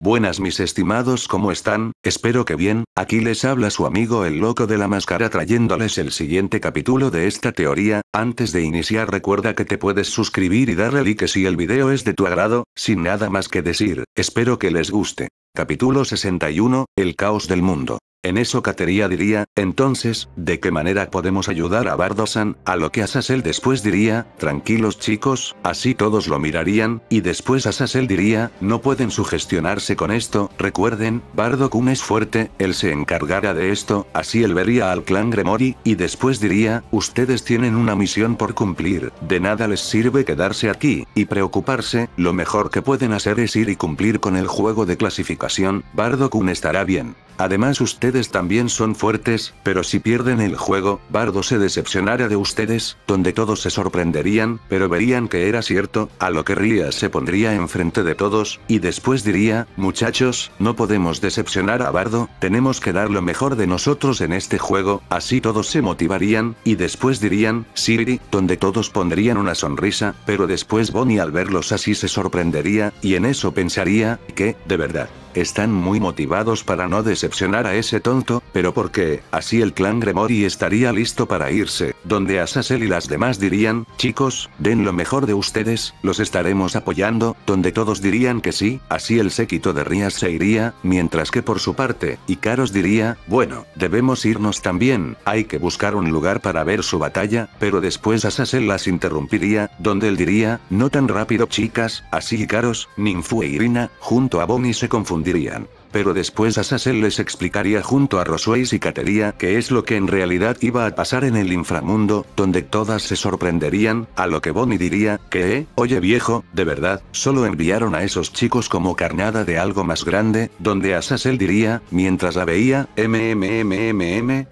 Buenas mis estimados, ¿cómo están? Espero que bien. Aquí les habla su amigo el loco de la máscara trayéndoles el siguiente capítulo de esta teoría. Antes de iniciar recuerda que te puedes suscribir y darle like si el video es de tu agrado. Sin nada más que decir, espero que les guste. Capítulo 61, el caos del mundo. En eso Kateria diría, entonces, ¿de qué manera podemos ayudar a Bardo-san? A lo que Azazel después diría, tranquilos chicos, así todos lo mirarían, y después Azazel diría, no pueden sugestionarse con esto, recuerden, Bardo-kun es fuerte, él se encargará de esto, así él vería al clan Gremory, y después diría, ustedes tienen una misión por cumplir, de nada les sirve quedarse aquí, y preocuparse, lo mejor que pueden hacer es ir y cumplir con el juego de clasificación, Bardo-kun estará bien. Además ustedes también son fuertes, pero si pierden el juego, Bardo se decepcionará de ustedes, donde todos se sorprenderían, pero verían que era cierto, a lo que Ria se pondría enfrente de todos, y después diría, muchachos, no podemos decepcionar a Bardo, tenemos que dar lo mejor de nosotros en este juego, así todos se motivarían, y después dirían, Siri, donde todos pondrían una sonrisa, pero después Bonnie al verlos así se sorprendería, y en eso pensaría, que, de verdad, están muy motivados para no decepcionar a ese tonto, pero porque, así el clan Gremory estaría listo para irse, donde Azazel y las demás dirían, chicos, den lo mejor de ustedes, los estaremos apoyando, donde todos dirían que sí, así el séquito de Ria se iría, mientras que por su parte, Ikaros diría, bueno, debemos irnos también, hay que buscar un lugar para ver su batalla, pero después Azazel las interrumpiría, donde él diría, no tan rápido chicas, así Ikaros, Ninfu e Irina, junto a Bonnie se confundirían. Pero después Azazel les explicaría junto a Rosueis y Kateria qué es lo que en realidad iba a pasar en el inframundo, donde todas se sorprenderían, a lo que Bonnie diría, que, oye viejo, de verdad, solo enviaron a esos chicos como carnada de algo más grande, donde Azazel diría, mientras la veía,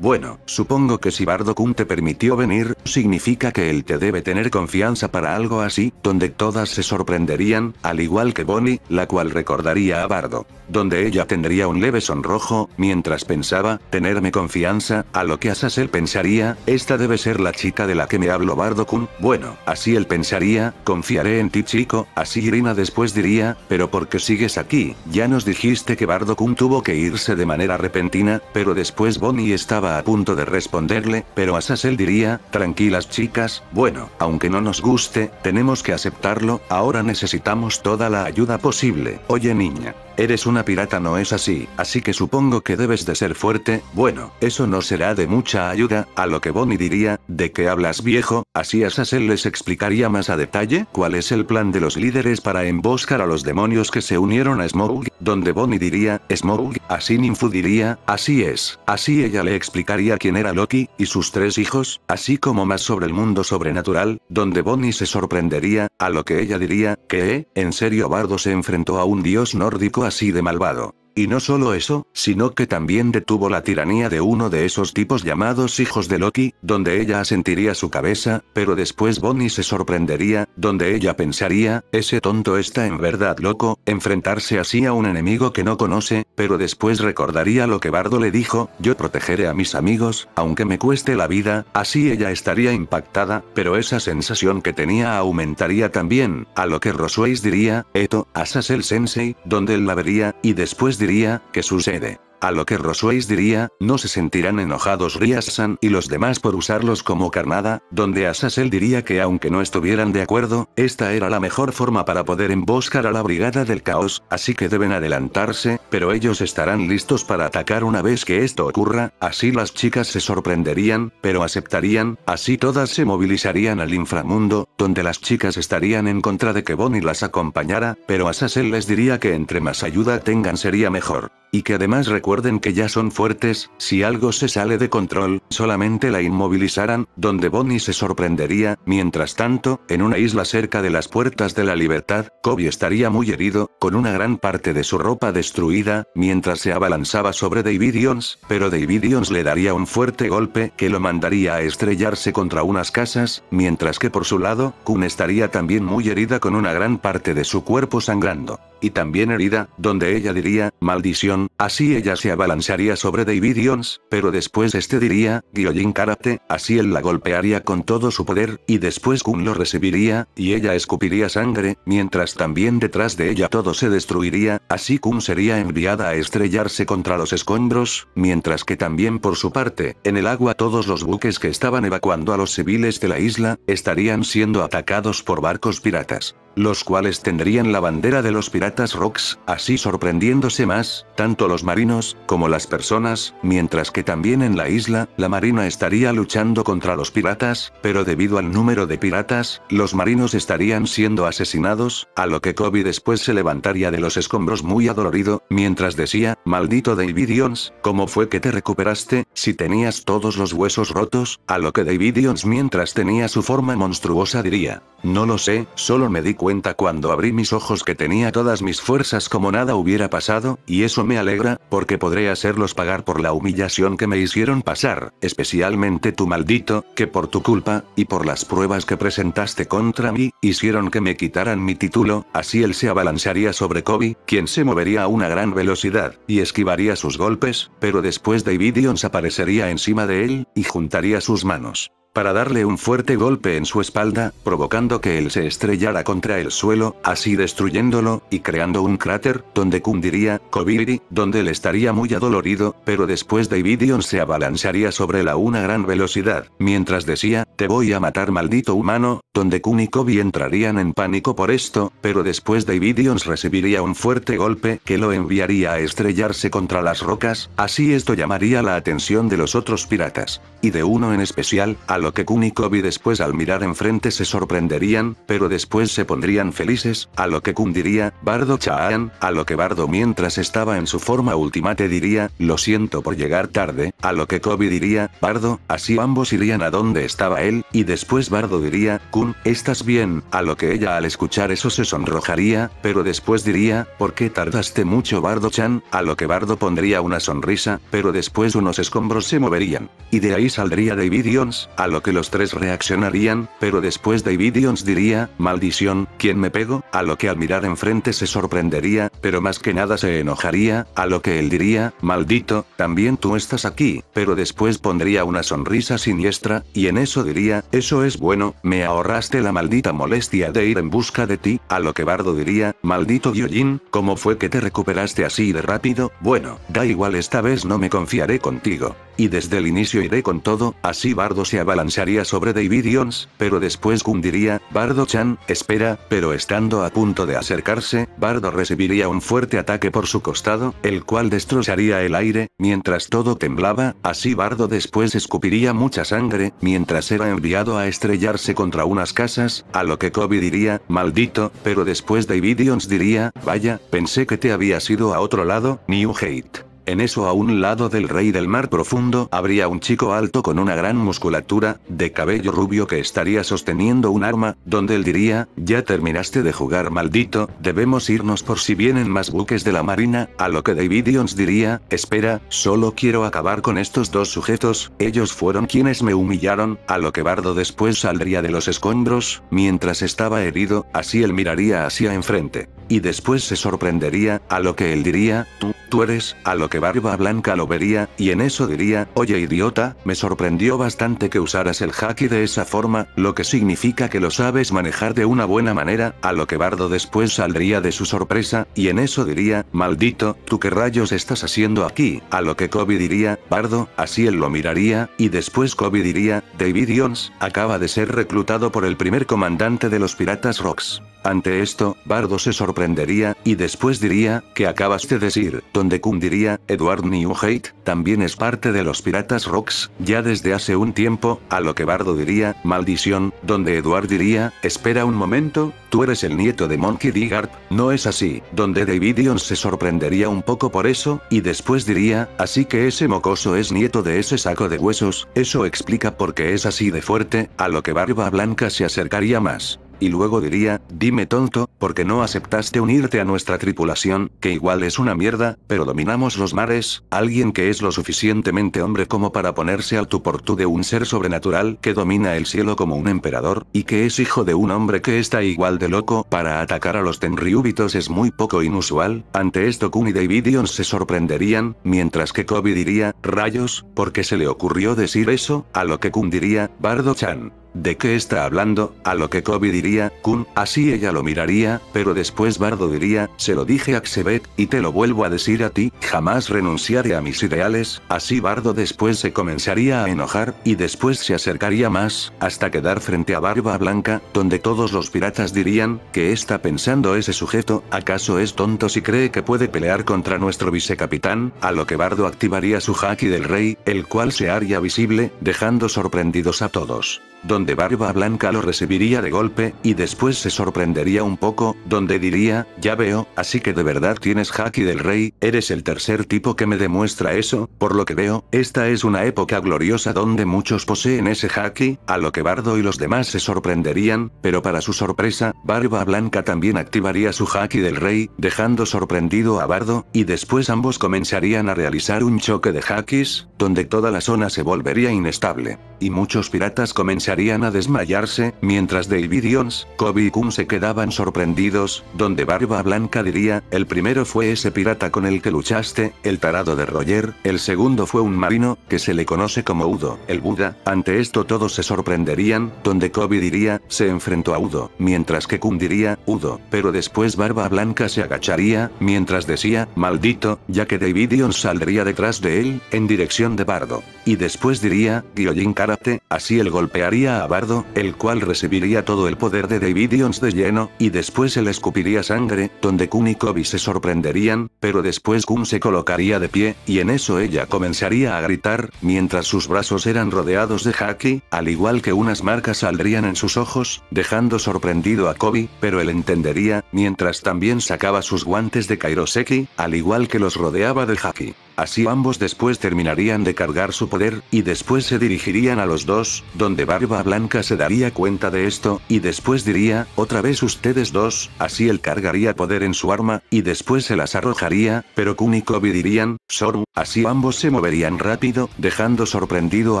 bueno, supongo que si Bardo-kun te permitió venir, significa que él te debe tener confianza para algo así, donde todas se sorprenderían, al igual que Bonnie, la cual recordaría a Bardo, donde ella tendría un leve sonrojo, mientras pensaba, tenerme confianza, a lo que Azazel pensaría, esta debe ser la chica de la que me habló Bardo-kun, bueno, así él pensaría, confiaré en ti chico, así Irina después diría, pero ¿por qué sigues aquí? Ya nos dijiste que Bardo-kun tuvo que irse de manera repentina, pero después Bonnie estaba a punto de responderle, pero Azazel diría, tranquilas chicas, bueno, aunque no nos guste, tenemos que aceptarlo, ahora necesitamos toda la ayuda posible, oye niña. Eres una pirata, no es así, así que supongo que debes de ser fuerte, bueno, eso no será de mucha ayuda, a lo que Bonnie diría, ¿de qué hablas viejo? Así Azazel les explicaría más a detalle cuál es el plan de los líderes para emboscar a los demonios que se unieron a Smough, donde Bonnie diría, Smough, así Ninfu diría, así es, así ella le explicaría quién era Loki, y sus 3 hijos, así como más sobre el mundo sobrenatural, donde Bonnie se sorprendería, a lo que ella diría, ¿qué? ¿En serio Bardo se enfrentó a un dios nórdico así de malvado? Y no solo eso, sino que también detuvo la tiranía de uno de esos tipos llamados hijos de Loki, donde ella asentiría su cabeza, pero después Bonnie se sorprendería, donde ella pensaría, ese tonto está en verdad loco, enfrentarse así a un enemigo que no conoce, pero después recordaría lo que Bardo le dijo, yo protegeré a mis amigos, aunque me cueste la vida, así ella estaría impactada, pero esa sensación que tenía aumentaría también, a lo que Rosueis diría, Eto, Azazel Sensei, donde él la vería, y después diría, ¿qué sucede? A lo que Rosueis diría, no se sentirán enojados Ria-san y los demás por usarlos como carnada, donde Azazel diría que aunque no estuvieran de acuerdo, esta era la mejor forma para poder emboscar a la Brigada del Caos, así que deben adelantarse, pero ellos estarán listos para atacar una vez que esto ocurra, así las chicas se sorprenderían, pero aceptarían, así todas se movilizarían al inframundo, donde las chicas estarían en contra de que Bonnie las acompañara, pero Azazel les diría que entre más ayuda tengan sería mejor. Y que además recuerden que ya son fuertes, si algo se sale de control, solamente la inmovilizaran, donde Bonnie se sorprendería, mientras tanto, en una isla cerca de las puertas de la libertad, Kobe estaría muy herido, con una gran parte de su ropa destruida, mientras se abalanzaba sobre Davidions, pero Davidions le daría un fuerte golpe que lo mandaría a estrellarse contra unas casas, mientras que por su lado, Kun estaría también muy herida con una gran parte de su cuerpo sangrando. y también herida, donde ella diría, maldición, así ella se abalanzaría sobre Davidions, pero después este diría, Gyojin Karate, así él la golpearía con todo su poder, y después Kun lo recibiría, y ella escupiría sangre, mientras también detrás de ella todo se destruiría, así Kun sería enviada a estrellarse contra los escombros, mientras que también por su parte, en el agua todos los buques que estaban evacuando a los civiles de la isla, estarían siendo atacados por barcos piratas, los cuales tendrían la bandera de los piratas Rocks, así sorprendiéndose más, tanto los marinos, como las personas, mientras que también en la isla, la marina estaría luchando contra los piratas, pero debido al número de piratas, los marinos estarían siendo asesinados, a lo que Kobe después se levantaría de los escombros muy adolorido, mientras decía, maldito Davidions, ¿cómo fue que te recuperaste, si tenías todos los huesos rotos? A lo que Davidions mientras tenía su forma monstruosa diría, no lo sé, solo me di cuenta cuando abrí mis ojos que tenía todas mis fuerzas como nada hubiera pasado, y eso me alegra, porque podré hacerlos pagar por la humillación que me hicieron pasar, especialmente tú maldito, que por tu culpa, y por las pruebas que presentaste contra mí, hicieron que me quitaran mi título, así él se abalanzaría sobre Kobe, quien se movería a una gran velocidad, y esquivaría sus golpes, pero después Davidions aparecería encima de él, y juntaría sus manos para darle un fuerte golpe en su espalda, provocando que él se estrellara contra el suelo, así destruyéndolo, y creando un cráter, donde Kun diría, Kobiri, donde él estaría muy adolorido, pero después Davidions se abalanzaría sobre él a una gran velocidad, mientras decía, te voy a matar maldito humano, donde Kun y Kobe entrarían en pánico por esto, pero después Davidions recibiría un fuerte golpe que lo enviaría a estrellarse contra las rocas, así esto llamaría la atención de los otros piratas, y de uno en especial, a lo que Kun y Kobe después al mirar enfrente se sorprenderían, pero después se pondrían felices, a lo que Kun diría, Bardo-chan, a lo que Bardo mientras estaba en su forma ultimate diría, lo siento por llegar tarde, a lo que Kobe diría, Bardo, así ambos irían a donde estaba él, y después Bardo diría, Kun, ¿estás bien? A lo que ella al escuchar eso se sonrojaría, pero después diría, ¿por qué tardaste mucho Bardo-chan? A lo que Bardo pondría una sonrisa, pero después unos escombros se moverían, y de ahí saldría Davidions, a lo que los tres reaccionarían, pero después Davidions diría, maldición, ¿quién me pegó? A lo que al mirar enfrente se sorprendería, pero más que nada se enojaría, a lo que él diría, maldito, también tú estás aquí, pero después pondría una sonrisa siniestra, y en eso diría, eso es bueno, me ahorraste la maldita molestia de ir en busca de ti, a lo que Bardo diría, maldito Gyojin, ¿cómo fue que te recuperaste así de rápido? Bueno, da igual esta vez no me confiaré contigo, y desde el inicio iré con todo, así Bardo se abalanzaría sobre Davidions, pero después Kun diría, Bardo-chan, espera, pero estando a punto de acercarse, Bardo recibiría un fuerte ataque por su costado, el cual destrozaría el aire, mientras todo temblaba, así Bardo después escupiría mucha sangre, mientras era enviado a estrellarse contra unas casas, a lo que Kobe diría, maldito, pero después Davidions diría, vaya, pensé que te habías ido a otro lado, New Hate. En eso a un lado del rey del mar profundo habría un chico alto con una gran musculatura, de cabello rubio que estaría sosteniendo un arma, donde él diría, ya terminaste de jugar maldito, debemos irnos por si vienen más buques de la marina, a lo que Davidions diría, espera, solo quiero acabar con estos dos sujetos, ellos fueron quienes me humillaron, a lo que Bardo después saldría de los escombros, mientras estaba herido, así él miraría hacia enfrente, y después se sorprendería, a lo que él diría, tú eres, a lo que Barba Blanca lo vería, y en eso diría, oye idiota, me sorprendió bastante que usaras el haki de esa forma, lo que significa que lo sabes manejar de una buena manera, a lo que Bardo después saldría de su sorpresa, y en eso diría, maldito, ¿tú qué rayos estás haciendo aquí? A lo que Kobe diría, Bardo, así él lo miraría, y después Kobe diría, Davidions, acaba de ser reclutado por el primer comandante de los piratas Rocks. Ante esto, Bardo se sorprendería, y después diría, ¿qué acabas de decir? Donde Kun diría, Edward Newgate, también es parte de los piratas Rocks, ya desde hace un tiempo, a lo que Bardo diría, maldición, donde Edward diría, espera un momento, tú eres el nieto de Monkey D. Garp, no es así, donde Davidions se sorprendería un poco por eso, y después diría, así que ese mocoso es nieto de ese saco de huesos, eso explica por qué es así de fuerte, a lo que Barba Blanca se acercaría más. y luego diría, dime tonto, ¿por qué no aceptaste unirte a nuestra tripulación, que igual es una mierda, pero dominamos los mares? Alguien que es lo suficientemente hombre como para ponerse al tú por tú de un ser sobrenatural que domina el cielo como un emperador, y que es hijo de un hombre que está igual de loco para atacar a los Tenryubitos es muy poco inusual. Ante esto Kun y Davidion se sorprenderían, mientras que Kobe diría, rayos, ¿por qué se le ocurrió decir eso? A lo que Kun diría, Bardo-chan, ¿de qué está hablando? A lo que Kobe diría, Kun, así ella lo miraría, pero después Bardo diría, se lo dije a Xebet, y te lo vuelvo a decir a ti, jamás renunciaré a mis ideales. Así Bardo después se comenzaría a enojar, y después se acercaría más, hasta quedar frente a Barba Blanca, donde todos los piratas dirían, ¿qué está pensando ese sujeto? ¿Acaso es tonto si cree que puede pelear contra nuestro vicecapitán? A lo que Bardo activaría su haki del rey, el cual se haría visible, dejando sorprendidos a todos. Donde Barba Blanca lo recibiría de golpe, y después se sorprendería un poco, donde diría, ya veo, así que de verdad tienes haki del rey, eres el tercer tipo que me demuestra eso, por lo que veo, esta es una época gloriosa donde muchos poseen ese haki, a lo que Bardo y los demás se sorprenderían, pero para su sorpresa, Barba Blanca también activaría su haki del rey, dejando sorprendido a Bardo, y después ambos comenzarían a realizar un choque de hakis, donde toda la zona se volvería inestable, y muchos piratas comenzarían a desmayarse, mientras Davidions, Kobe y Kun se quedaban sorprendidos, donde Barba Blanca diría, el primero fue ese pirata con el que luchaste, el tarado de Roger, el segundo fue un marino, que se le conoce como Udo, el Buda. Ante esto todos se sorprenderían, donde Kobe diría, se enfrentó a Udo, mientras que Kun diría, Udo, pero después Barba Blanca se agacharía, mientras decía, maldito, ya que Davidion saldría detrás de él, en dirección de Bardo. Y después diría, Gyojin Karate, así él golpearía a Bardo, el cual recibiría todo el poder de Davidions de lleno, y después él escupiría sangre, donde Kun y Kobe se sorprenderían, pero después Kun se colocaría de pie, y en eso ella comenzaría a gritar, mientras sus brazos eran rodeados de haki, al igual que unas marcas saldrían en sus ojos, dejando sorprendido a Kobe, pero él entendería, mientras también sacaba sus guantes de Kairoseki, al igual que los rodeaba de haki. Así ambos después terminarían de cargar su poder, y después se dirigirían a los dos, donde Barba Blanca se daría cuenta de esto, y después diría, otra vez ustedes dos, así él cargaría poder en su arma, y después se las arrojaría, pero Kun y Kobe dirían, Soru, así ambos se moverían rápido, dejando sorprendido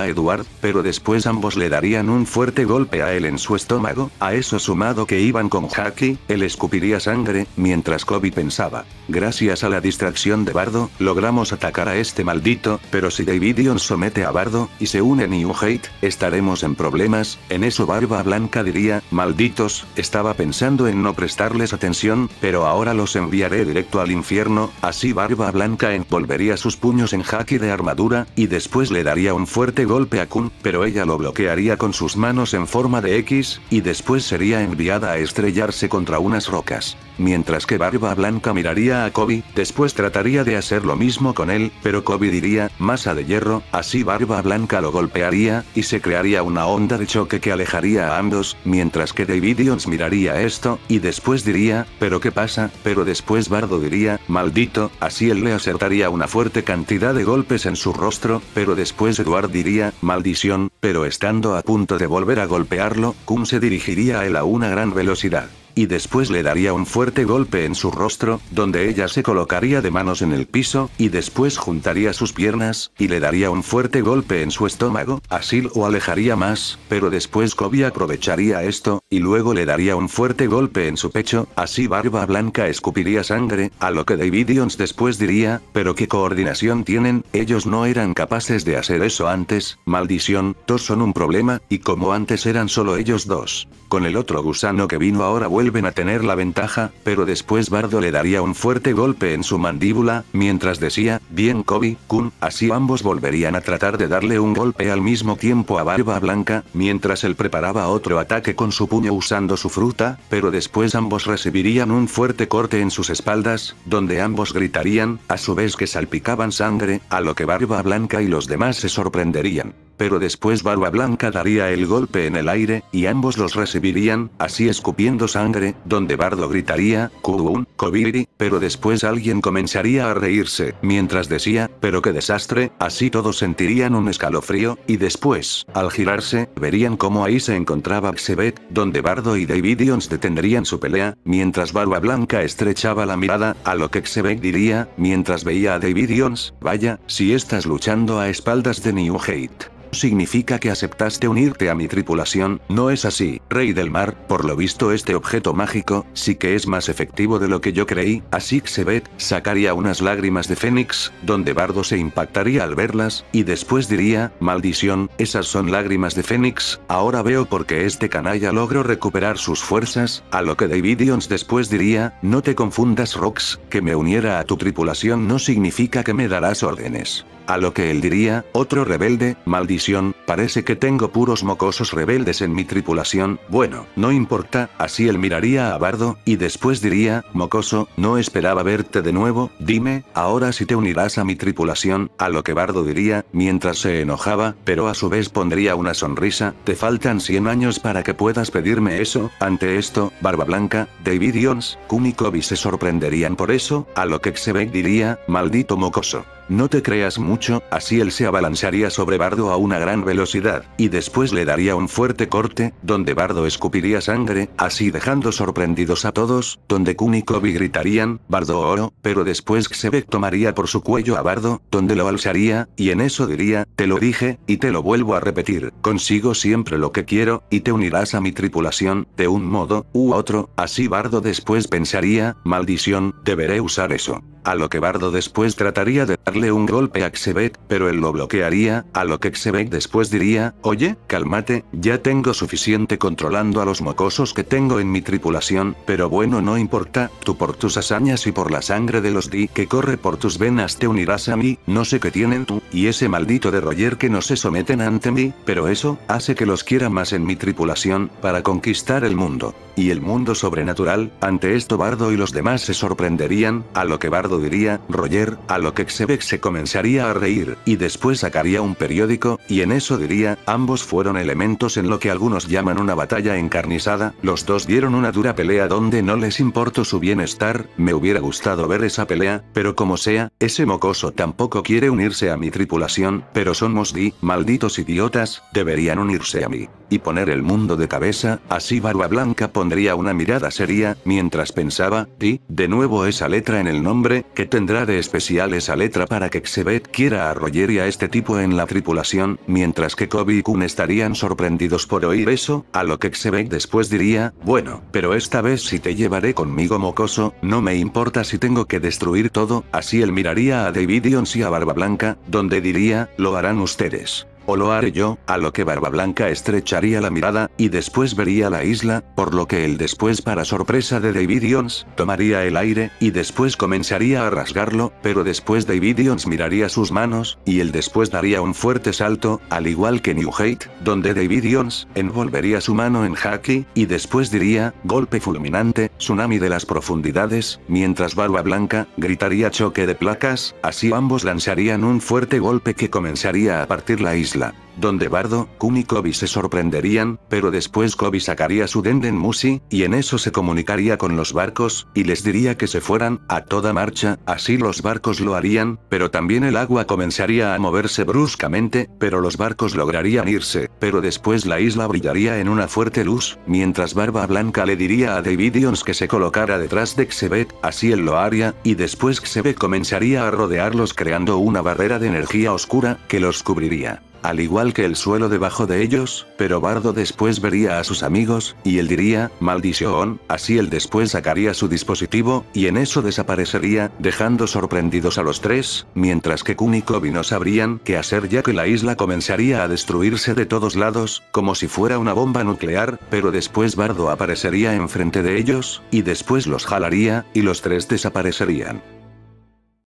a Edward, pero después ambos le darían un fuerte golpe a él en su estómago, a eso sumado que iban con haki, él escupiría sangre, mientras Kobe pensaba, gracias a la distracción de Bardo, logramos atacar a este maldito, pero si Davidion somete a Bardo, y se une New Hate, estaremos en problemas. En eso Barba Blanca diría, malditos, estaba pensando en no prestarles atención, pero ahora los enviaré directo al infierno. Así Barba Blanca envolvería sus puños en haki de armadura, y después le daría un fuerte golpe a Kun, pero ella lo bloquearía con sus manos en forma de X, y después sería enviada a estrellarse contra unas rocas. Mientras que Barba Blanca miraría a Kobe, después trataría de hacer lo mismo con él, pero Kobe diría, masa de hierro, así Barba Blanca lo golpearía, y se crearía una onda de choque que alejaría a ambos, mientras que Davidions miraría esto, y después diría, ¿pero qué pasa? Pero después Bardo diría, maldito, así él le acertaría una fuerte cantidad de golpes en su rostro, pero después Edward diría, maldición, pero estando a punto de volver a golpearlo, Kun se dirigiría a él a una gran velocidad. Y después le daría un fuerte golpe en su rostro, donde ella se colocaría de manos en el piso, y después juntaría sus piernas, y le daría un fuerte golpe en su estómago, así lo alejaría más, pero después Kobe aprovecharía esto, y luego le daría un fuerte golpe en su pecho, así Barba Blanca escupiría sangre, a lo que Davidions después diría, pero qué coordinación tienen, ellos no eran capaces de hacer eso antes, maldición, dos son un problema, y como antes eran solo ellos dos. Con el otro gusano que vino ahora vuelven a tener la ventaja, pero después Bardo le daría un fuerte golpe en su mandíbula, mientras decía, bien Kobe, Kun, así ambos volverían a tratar de darle un golpe al mismo tiempo a Barba Blanca, mientras él preparaba otro ataque con su puño usando su fruta, pero después ambos recibirían un fuerte corte en sus espaldas, donde ambos gritarían, a su vez que salpicaban sangre, a lo que Barba Blanca y los demás se sorprenderían. pero después Barba Blanca daría el golpe en el aire, y ambos los recibirían, así escupiendo sangre, donde Bardo gritaría, Kubun, Kobiri, pero después alguien comenzaría a reírse, mientras decía, pero qué desastre, así todos sentirían un escalofrío, y después, al girarse, verían cómo ahí se encontraba Xebet, donde Bardo y Davidions detendrían su pelea, mientras Barba Blanca estrechaba la mirada, a lo que Xebet diría, mientras veía a Davidions, vaya, si estás luchando a espaldas de New Hate. Significa que aceptaste unirte a mi tripulación, ¿no es así, Rey del Mar? Por lo visto este objeto mágico, sí que es más efectivo de lo que yo creí, así Xebet sacaría unas lágrimas de Fénix, donde Bardo se impactaría al verlas, y después diría, maldición, esas son lágrimas de Fénix, ahora veo por qué este canalla logró recuperar sus fuerzas, a lo que Davidions después diría, no te confundas Rox, que me uniera a tu tripulación no significa que me darás órdenes. A lo que él diría, otro rebelde, maldición, parece que tengo puros mocosos rebeldes en mi tripulación, bueno, no importa, así él miraría a Bardo, y después diría, mocoso, no esperaba verte de nuevo, dime, ahora si te unirás a mi tripulación, a lo que Bardo diría, mientras se enojaba, pero a su vez pondría una sonrisa, te faltan 100 años para que puedas pedirme eso, ante esto, Barba Blanca, Davidions, Kun y Kobe se sorprenderían por eso, a lo que Xebet diría, maldito mocoso. No te creas mucho, así él se abalanzaría sobre Bardo a una gran velocidad, y después le daría un fuerte corte, donde Bardo escupiría sangre, así dejando sorprendidos a todos, donde Kun y Kobe gritarían, Bardo oro, pero después Xebet tomaría por su cuello a Bardo, donde lo alzaría, y en eso diría, te lo dije, y te lo vuelvo a repetir, consigo siempre lo que quiero, y te unirás a mi tripulación, de un modo, u otro, así Bardo después pensaría, maldición, deberé usar eso. A lo que Bardo después trataría de darle un golpe a Xebet, pero él lo bloquearía, a lo que Xebet después diría, oye, cálmate, ya tengo suficiente controlando a los mocosos que tengo en mi tripulación, pero bueno no importa, tú por tus hazañas y por la sangre de los Di que corre por tus venas te unirás a mí, no sé qué tienen tú, y ese maldito de Roger que no se someten ante mí, pero eso, hace que los quiera más en mi tripulación, para conquistar el mundo. Y el mundo sobrenatural, ante esto Bardo y los demás se sorprenderían, a lo que Bardo diría, Roger, a lo que Xebet se comenzaría a reír, y después sacaría un periódico, y en eso diría, ambos fueron elementos en lo que algunos llaman una batalla encarnizada, los dos dieron una dura pelea donde no les importó su bienestar, me hubiera gustado ver esa pelea, pero como sea, ese mocoso tampoco quiere unirse a mi tripulación, pero somos Di, malditos idiotas, deberían unirse a mí. Y poner el mundo de cabeza, así Barba Blanca pondría una mirada seria, mientras pensaba, Di, de nuevo esa letra en el nombre, ¿qué tendrá de especial esa letra para que Xebet quiera a Roger y a este tipo en la tripulación? Mientras que Kobe y Kun estarían sorprendidos por oír eso, a lo que Xebet después diría, bueno, pero esta vez sí te llevaré conmigo mocoso, no me importa si tengo que destruir todo, así él miraría a Davidions y a Barba Blanca, donde diría, lo harán ustedes. O lo haré yo, a lo que Barba Blanca estrecharía la mirada, y después vería la isla, por lo que él después para sorpresa de Davidions, tomaría el aire, y después comenzaría a rasgarlo, pero después Davidions miraría sus manos, y él después daría un fuerte salto, al igual que New Hate, donde Davidions, envolvería su mano en haki, y después diría, golpe fulminante, tsunami de las profundidades, mientras Barba Blanca, gritaría choque de placas, así ambos lanzarían un fuerte golpe que comenzaría a partir la isla. Donde Bardo, Kun y Kobe se sorprenderían, pero después Kobe sacaría su Denden Mushi, y en eso se comunicaría con los barcos, y les diría que se fueran, a toda marcha, así los barcos lo harían, pero también el agua comenzaría a moverse bruscamente, pero los barcos lograrían irse, pero después la isla brillaría en una fuerte luz, mientras Barba Blanca le diría a Davidions que se colocara detrás de Xebet, así él lo haría, y después Xebet comenzaría a rodearlos creando una barrera de energía oscura, que los cubriría. Al igual que el suelo debajo de ellos, pero Bardo después vería a sus amigos, y él diría, maldición, así él después sacaría su dispositivo, y en eso desaparecería, dejando sorprendidos a los tres, mientras que Kun y Kobe no sabrían qué hacer ya que la isla comenzaría a destruirse de todos lados, como si fuera una bomba nuclear, pero después Bardo aparecería enfrente de ellos, y después los jalaría, y los tres desaparecerían.